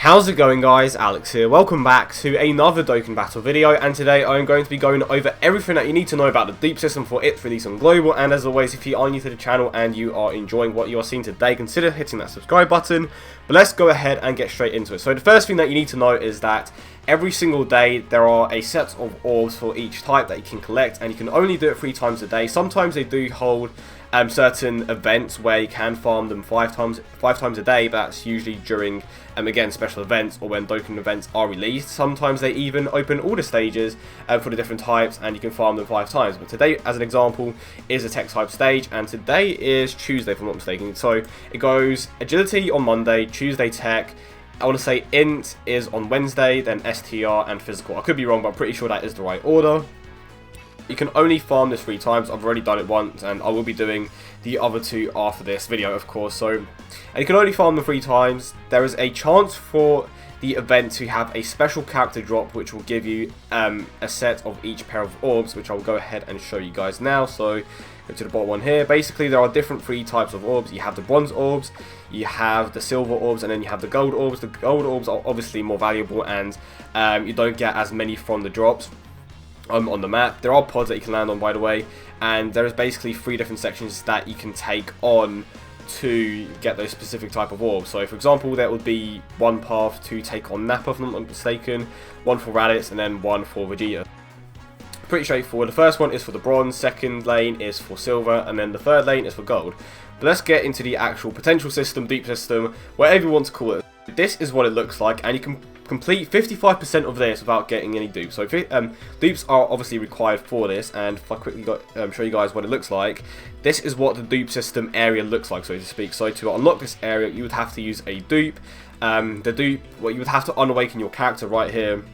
How's it going, guys? Alex here. Welcome back to another Dokkan Battle video, and today I'm going to be going over everything that you need to know about the dupe system for its release on global. And as always, if you are new to the channel and you are enjoying what you are seeing today, consider hitting that subscribe button. But let's go ahead and get straight into it. So the first thing that you need to know is that every single day there are a set of orbs for each type that you can collect, and you can only do it 3 times a day. Sometimes they do hold certain events where you can farm them five times a day, but that's usually during again special events or when Dokkan events are released. Sometimes they even open all the stages for the different types, and you can farm them 5 times. But today, as an example, is a tech type stage, and today is Tuesday if I'm not mistaken. So it goes agility on Monday, Tuesday tech, I want to say int is on Wednesday, then STR and physical. I could be wrong, but I'm pretty sure that is the right order. You can only farm this 3 times. I've already done it once, and I will be doing the other 2 after this video, of course. So, and you can only farm them 3 times. There is a chance for the event to have a special character drop, which will give you a set of each pair of orbs, which I'll go ahead and show you guys now. So, go to the bottom one here. Basically, there are different 3 types of orbs. You have the bronze orbs, you have the silver orbs, and then you have the gold orbs. The gold orbs are obviously more valuable, and you don't get as many from the drops on the map. There are pods that you can land on, by the way, and there is basically 3 different sections that you can take on to get those specific type of orbs. So for example, there would be 1 path to take on Nappa, if I'm not mistaken, 1 for Raditz, and then 1 for Vegeta. Pretty straightforward. The first one is for the bronze, second lane is for silver, and then the third lane is for gold. But let's get into the actual potential system, dupe system, whatever you want to call it. This is what it looks like, and you can complete 55% of this without getting any dupes. So dupes are obviously required for this, and if I quickly show you guys what it looks like, this is what the dupe system area looks like, so to speak. So to unlock this area, you would have to use a dupe. The dupe, well, you would have to unawaken your character right here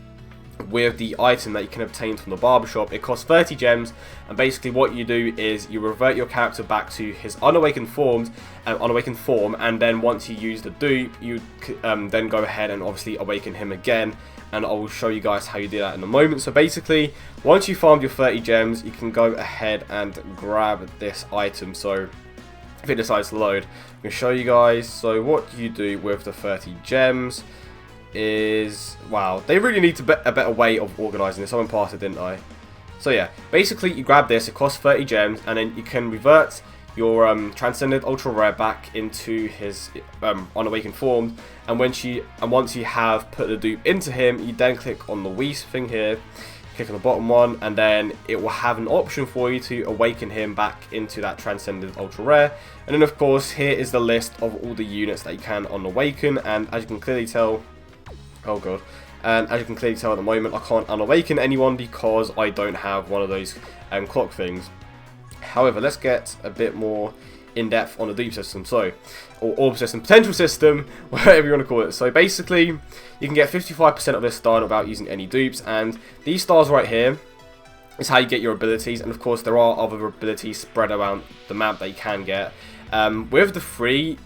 with the item that you can obtain from the barbershop. It costs 30 gems, and basically what you do is you revert your character back to his unawakened form, and then once you use the dupe, you then go ahead and obviously awaken him again, and I will show you guys how you do that in a moment. So basically, once you farmed your 30 gems, you can go ahead and grab this item. So if it decides to load, I'm going to show you guys. So what you do with the 30 gems is, wow, they really need a better way of organising this. Someone passed it, didn't I? So yeah, basically you grab this, it costs 30 gems, and then you can revert your Transcended Ultra Rare back into his unawakened form, and once you have put the dupe into him, you then click on the Whis thing here, click on the bottom one, and then it will have an option for you to awaken him back into that Transcended Ultra Rare. And then of course, here is the list of all the units that you can unawaken, and as you can clearly tell, oh god, and as you can clearly tell at the moment, I can't unawaken anyone because I don't have one of those clock things. However, let's get a bit more in depth on the dupe system, or orb system, potential system, whatever you want to call it. So basically, you can get 55% of this done without using any dupes, and these stars right here is how you get your abilities. And of course, there are other abilities spread around the map that you can get. With the 3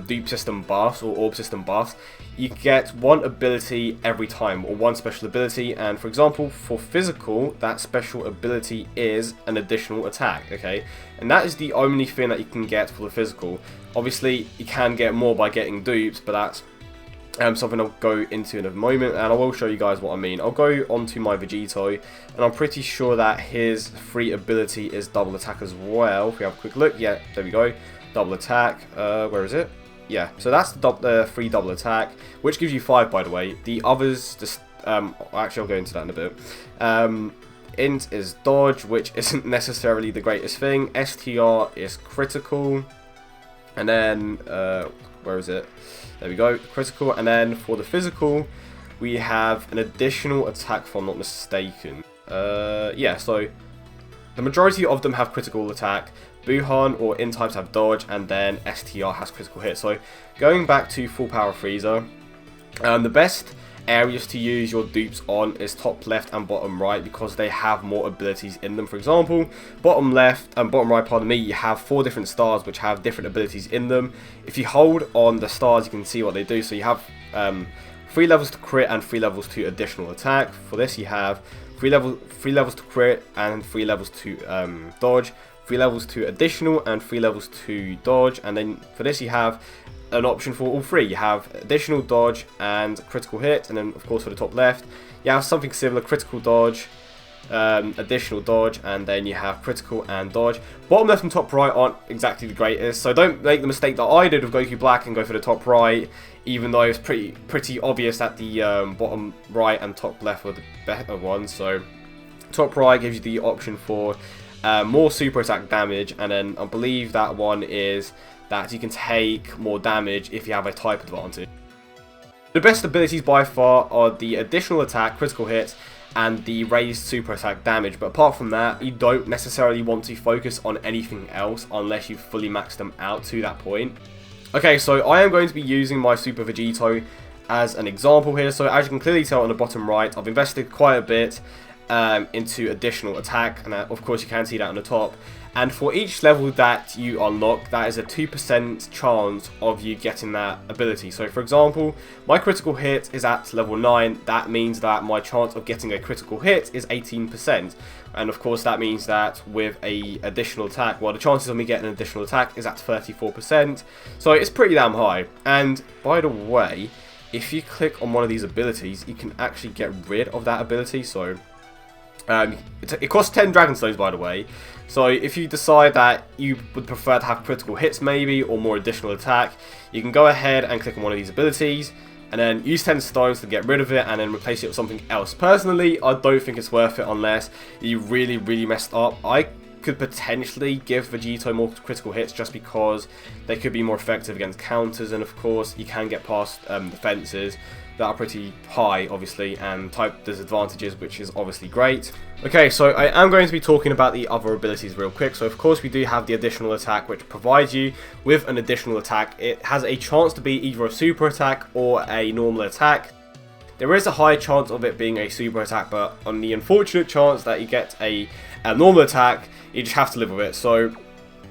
dupe system buffs or orb system buffs, you get 1 ability every time, or 1 special ability. And for example, for physical, that special ability is an additional attack, okay? And that is the only thing that you can get for the physical. Obviously, you can get more by getting dupes, but that's something I'll go into in a moment, and I will show you guys what I mean. I'll go onto my Vegito, and I'm pretty sure that his free ability is double attack as well. If we have a quick look, yeah, there we go. Double attack, where is it? Yeah, so that's the free double attack, which gives you 5, by the way. The others, just actually I'll go into that in a bit. Int is dodge, which isn't necessarily the greatest thing. STR is critical, and then where is it? There we go, critical. And then for the physical, we have an additional attack, if I'm not mistaken. Yeah, so the majority of them have critical attack. Buhan or in types have dodge, and then STR has critical hit. So going back to full power Frieza, the best areas to use your dupes on is top left and bottom right, because they have more abilities in them. For example, bottom left and bottom right, pardon me, you have 4 different stars which have different abilities in them. If you hold on the stars, you can see what they do. So you have 3 levels to crit and 3 levels to additional attack. For this, you have 3 levels to crit and 3 levels to dodge, 3 levels to additional and 3 levels to dodge. And then for this, you have an option for all three. You have additional dodge and critical hit, and then of course for the top left you have something similar, critical dodge, additional dodge, and then you have critical and dodge. Bottom left and top right aren't exactly the greatest, so don't make the mistake that I did with Goku Black and go for the top right, even though it's pretty obvious that the bottom right and top left were the better ones. So top right gives you the option for more super attack damage, and then I believe that one is that you can take more damage if you have a type advantage. The best abilities by far are the additional attack, critical hit, and the raised super attack damage, but apart from that you don't necessarily want to focus on anything else unless you've fully maxed them out to that point. Okay, so I am going to be using my Super Vegito as an example here. So as you can clearly tell on the bottom right, I've invested quite a bit into additional attack, and of course you can see that on the top. And for each level that you unlock, that is a 2% chance of you getting that ability. So for example, my critical hit is at level 9, that means that my chance of getting a critical hit is 18%. And of course that means that with a additional attack, well, the chances of me getting an additional attack is at 34%. So it's pretty damn high. And by the way, if you click on one of these abilities, you can actually get rid of that ability. So it costs 10 Dragon Stones, by the way. So if you decide that you would prefer to have critical hits maybe, or more additional attack, you can go ahead and click on one of these abilities, and then use 10 stones to get rid of it, and then replace it with something else. Personally, I don't think it's worth it unless you really messed up. I could potentially give Vegito more critical hits just because they could be more effective against counters, and of course you can get past defenses that are pretty high, obviously, and type disadvantages, which is obviously great. Okay, so I am going to be talking about the other abilities real quick. So of course we do have the additional attack, which provides you with an additional attack. It has a chance to be either a super attack or a normal attack. There is a high chance of it being a super attack, but on the unfortunate chance that you get a normal attack, you just have to live with it. So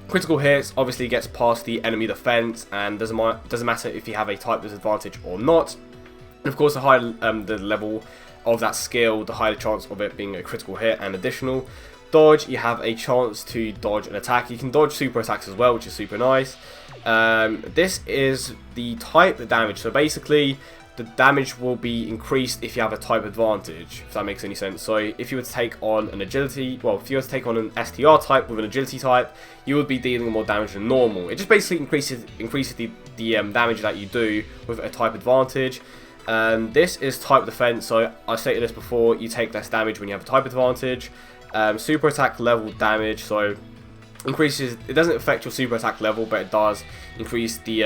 critical hits obviously gets past the enemy defense, and doesn't matter if you have a type disadvantage or not. And of course, the higher the level of that skill, the higher the chance of it being a critical hit. And additional dodge, you have a chance to dodge an attack. You can dodge super attacks as well, which is super nice. This is the type damage. So basically, the damage will be increased if you have a type advantage, if that makes any sense. So if you were to take on an agility, well, if you were to take on an STR type with an agility type, you would be dealing more damage than normal. It just basically increases the damage that you do with a type advantage. This is type defense, so I stated this before, you take less damage when you have a type advantage. Super attack level damage, so increases, it doesn't affect your super attack level, but it does increase the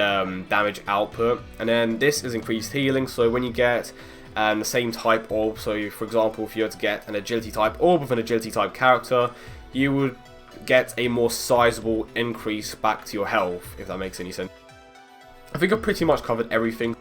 damage output. And then this is increased healing, so when you get the same type orb, so for example if you were to get an agility type orb with an agility type character, you would get a more sizable increase back to your health, if that makes any sense. I think I've pretty much covered everything.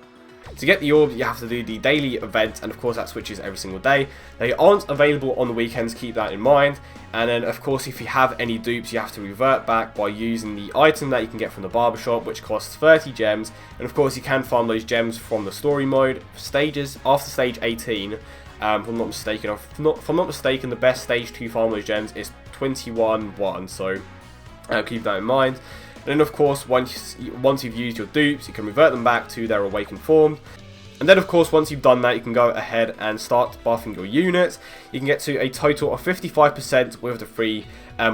To get the orb, you have to do the daily event, and of course that switches every single day. They aren't available on the weekends, keep that in mind. And then of course if you have any dupes, you have to revert back by using the item that you can get from the barbershop, which costs 30 gems. And of course you can farm those gems from the story mode stages after stage 18. If I'm not mistaken, the best stage to farm those gems is 21-1, so keep that in mind. And then of course, once you've used your dupes, you can revert them back to their awakened form. And then of course, once you've done that, you can go ahead and start buffing your units. You can get to a total of 55% with the free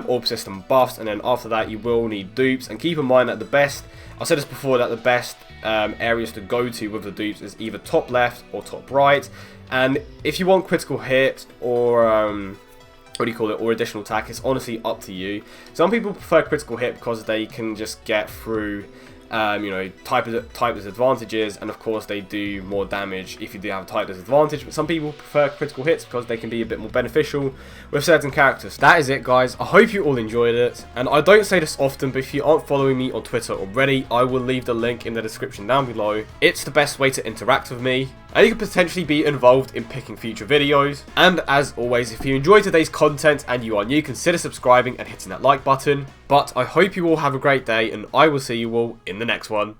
orb system buffs, and then after that you will need dupes. And keep in mind that the best, I said this before, that the best areas to go to with the dupes is either top left or top right. And if you want critical hit or or additional attack, it's honestly up to you. Some people prefer critical hit because they can just get through type disadvantages, and of course they do more damage if you do have a type disadvantage. But some people prefer critical hits because they can be a bit more beneficial with certain characters. That is it, guys. I hope you all enjoyed it, and I don't say this often, but if you aren't following me on Twitter already, I will leave the link in the description down below. It's the best way to interact with me, and you can potentially be involved in picking future videos. And as always, if you enjoyed today's content and you are new, consider subscribing and hitting that like button. But I hope you all have a great day, and I will see you all in the next one.